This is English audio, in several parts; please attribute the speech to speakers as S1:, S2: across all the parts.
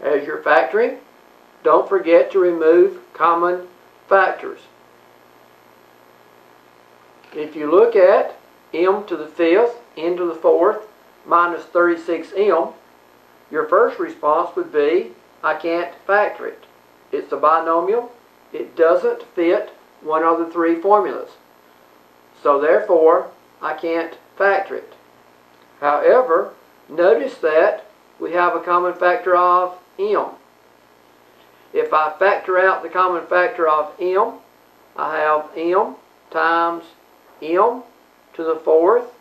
S1: As you're factoring, don't forget to remove common factors. If you look at m to the fifth, n to the fourth, minus 36m, your first response would be, I can't factor it. It's a binomial. It doesn't fit one of the three formulas. So therefore, I can't factor it. However, notice that we have a common factor of m. If I factor out the common factor of m, I have m times m to the fourth,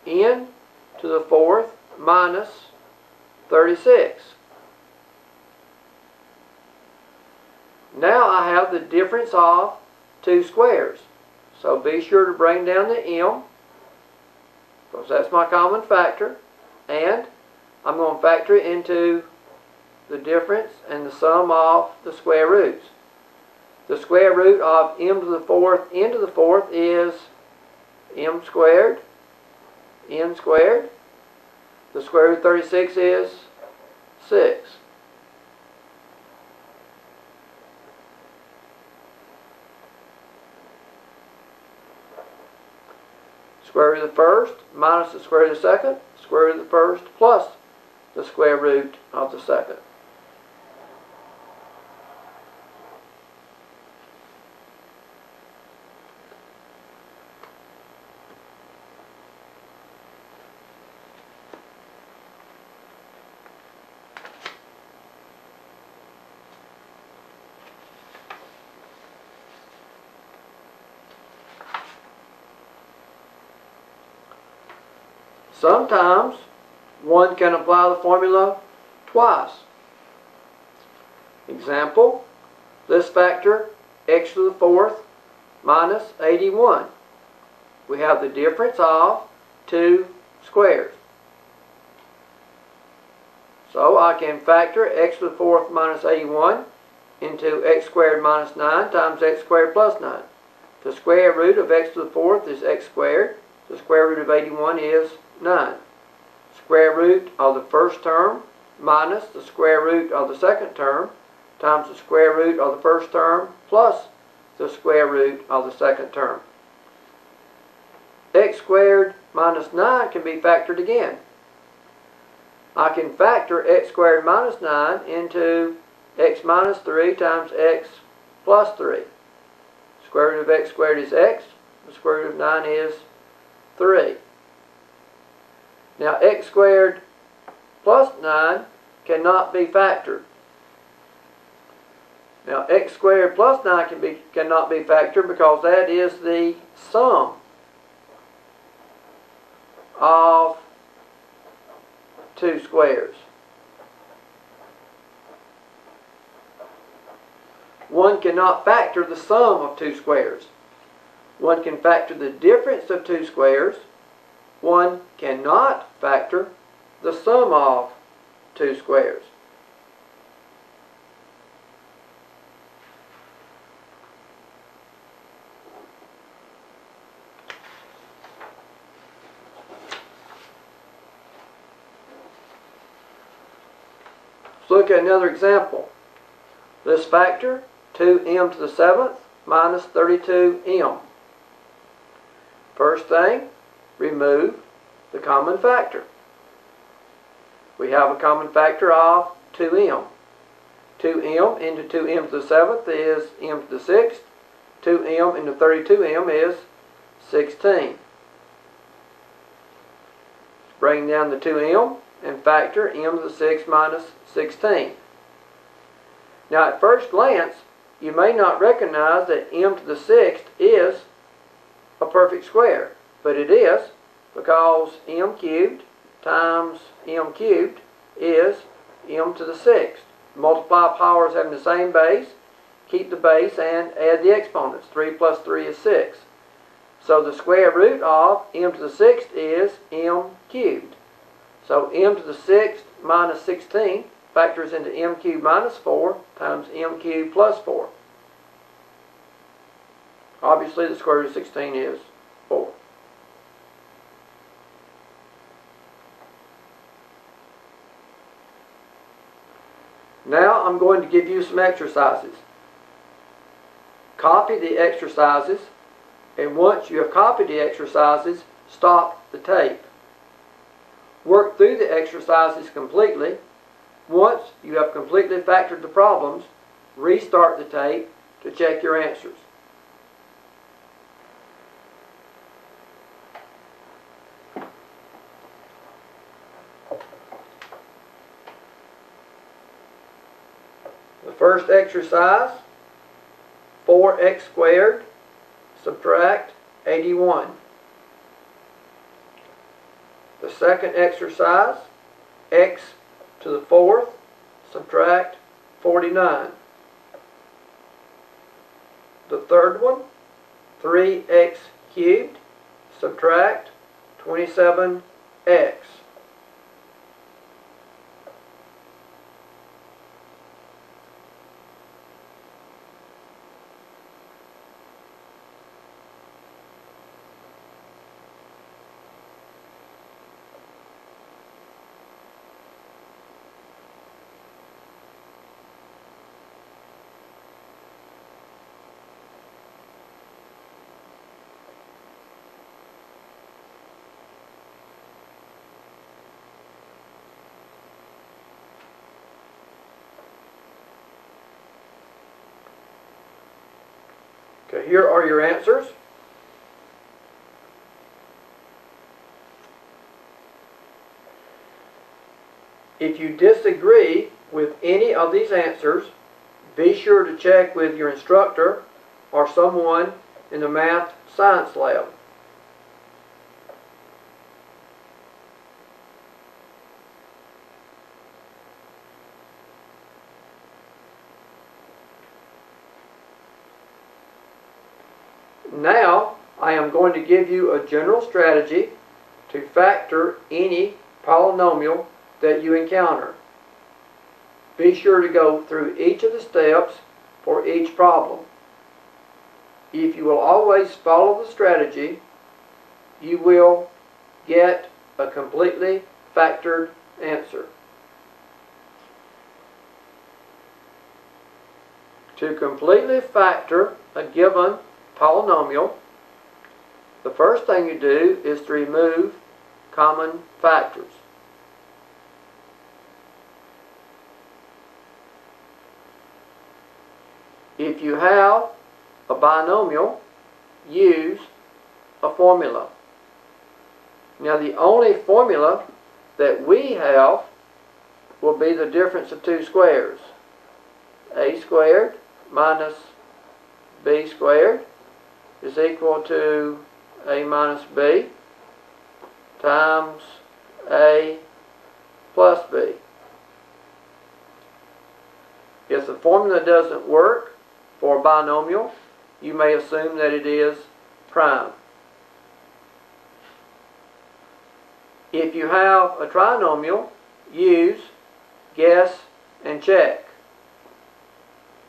S1: n to the fourth, minus 36. Now I have the difference of two squares. So be sure to bring down the m, because that's my common factor, and I'm going to factor it into the difference and the sum of the square roots. The square root of m to the fourth, n to the fourth is m squared, n squared. The square root of 36 is 6. Square root of the first minus the square root of the second, square root of the first plus the square root of the second. Sometimes one can apply the formula twice. Example, let's factor x to the fourth minus 81. We have the difference of two squares. So I can factor x to the fourth minus 81 into x squared minus 9 times x squared plus 9. The square root of x to the fourth is x squared. The square root of 81 is 9. Square root of the first term minus the square root of the second term times the square root of the first term plus the square root of the second term. X squared minus 9 can be factored again. I can factor x squared minus 9 into x minus 3 times x plus 3. Square root of x squared is x. The square root of 9 is 3. Now x squared plus 9 cannot be factored. Now x squared plus 9 cannot be factored because that is the sum of two squares. One cannot factor the sum of two squares. One can factor the difference of two squares. One cannot factor the sum of two squares. Let's look at another example. Let's factor 2m to the seventh minus 32m. First thing, remove the common factor. We have a common factor of 2m. 2m into 2m to the seventh is m to the sixth. 2m into 32m is 16. Bring down the 2m and factor m to the sixth minus 16. Now at first glance, you may not recognize that m to the sixth is a perfect square, but it is, because m cubed times m cubed is m to the sixth. Multiply powers having the same base, keep the base and add the exponents. 3 plus 3 is 6. So the square root of m to the sixth is m cubed. So m to the sixth minus 16 factors into m cubed minus 4 times m cubed plus 4. Obviously the square root of 16 is 4. Now I'm going to give you some exercises. Copy the exercises, and once you have copied the exercises, stop the tape. Work through the exercises completely. Once you have completely factored the problems, restart the tape to check your answers. The first exercise, 4x squared, subtract 81. The second exercise, x to the fourth, subtract 49. The third one, 3x cubed, subtract 27x. Okay, here are your answers. If you disagree with any of these answers, be sure to check with your instructor or someone in the math science lab. Now, I am going to give you a general strategy to factor any polynomial that you encounter. Be sure to go through each of the steps for each problem. If you will always follow the strategy, you will get a completely factored answer. To completely factor a given polynomial, the first thing you do is to remove common factors. If you have a binomial, use a formula. Now the only formula that we have will be the difference of two squares. A squared minus b squared is equal to a minus b times a plus b. If the formula doesn't work for a binomial, you may assume that it is prime. If you have a trinomial, use guess and check.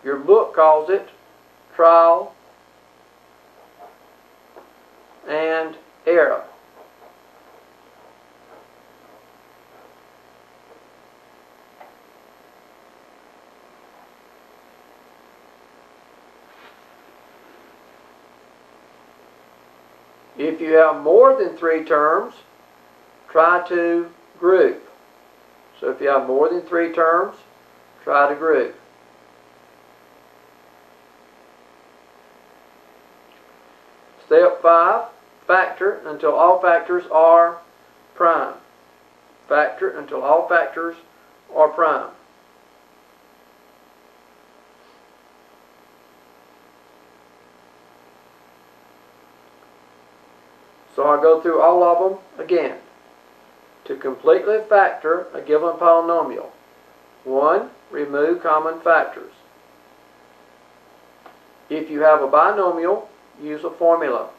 S1: Your book calls it trial and error. If you have more than 3 terms, try to group. So if you have more than 3 terms, try to group. Step 5, factor until all factors are prime. Factor until all factors are prime. So I'll go through all of them again. To completely factor a given polynomial, 1. Remove common factors. If you have a binomial, use a formula.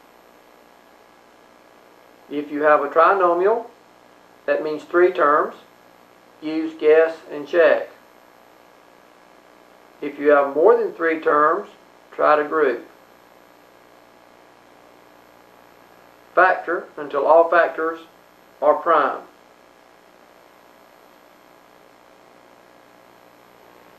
S1: If you have a trinomial, that means 3 terms, use guess and check. If you have more than 3 terms, try to group. Factor until all factors are prime.